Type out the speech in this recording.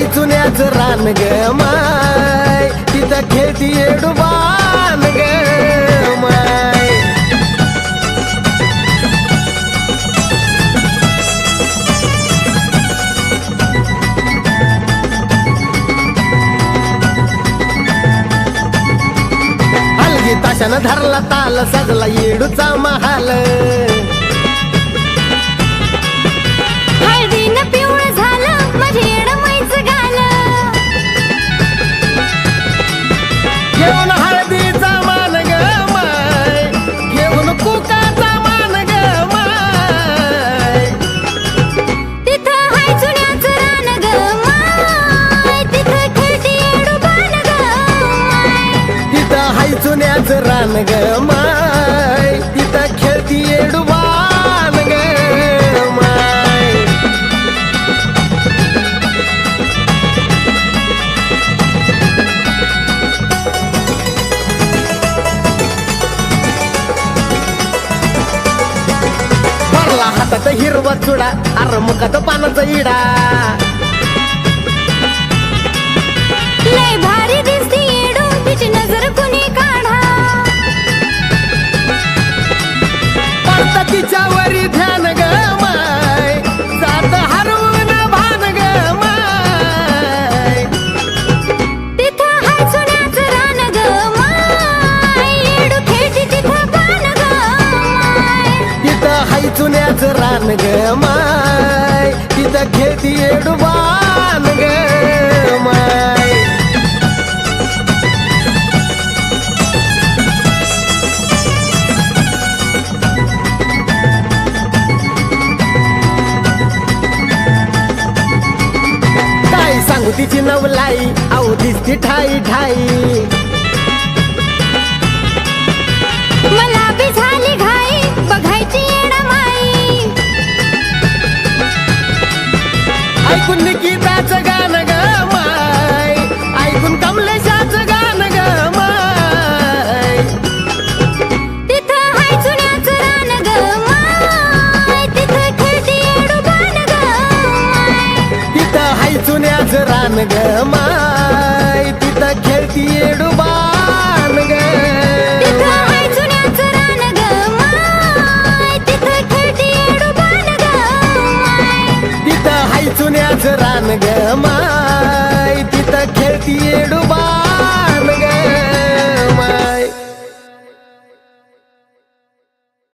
हाय चुन्याचं रान ग माय, तिथं खेळती येडूबान ग माय. हलगी ताशानं धरला ताल, सजला येडूचा महाल. हळदीनं पिवळं झालं माझे येडमाईचं गाल. घेऊन हळदीचा मान ग माय, घेऊन कुकाचा मान ग माय. तिथं हाय चुन्याचं रान ग माय, तिथं खेळती येडूबान ग माय. तिथं हाय चुन्याचं रान ग माय, तिथं खेळती येडूबान ग माय. भरला हातात हिरवा चुडा, अर मुखात पानाचा इडा. लय भारी दिसती येडू, तिची नजर कुणी काढा. पडतं तिच्यावरी ध्यान ग माय, जात हरवून भान ग माय. तिथं हाय चुन्याचं रान ग माय, येडू खेळती तिथं बाण ग माय. तिथं हाय चुन्याचं रान ग माय, तिथं खेळती येडूबान ग माय. काय सांगू तिची नवलाई, आऊ दिसती ठाई ठाई. मला बी झाली घाई, बघायची येडमाई. ऐकून निकिताचं गाणं ग माय, ऐकून कमलेशाचं गाणं ग माय. तिथं हाय चुन्याचं रान ग माय, तिथं खेळती येडूबान ग माय. तिथं हाय चुन्याचं रान ग माय, तिथं खेळती येडूबान ग. तिथं हाय चुन्याचं रान ग माय, तिथं खेळती येडूबान ग माय. तिथं हाय चुन्याचं रान ग माय, तिथं खेळती येडूबान.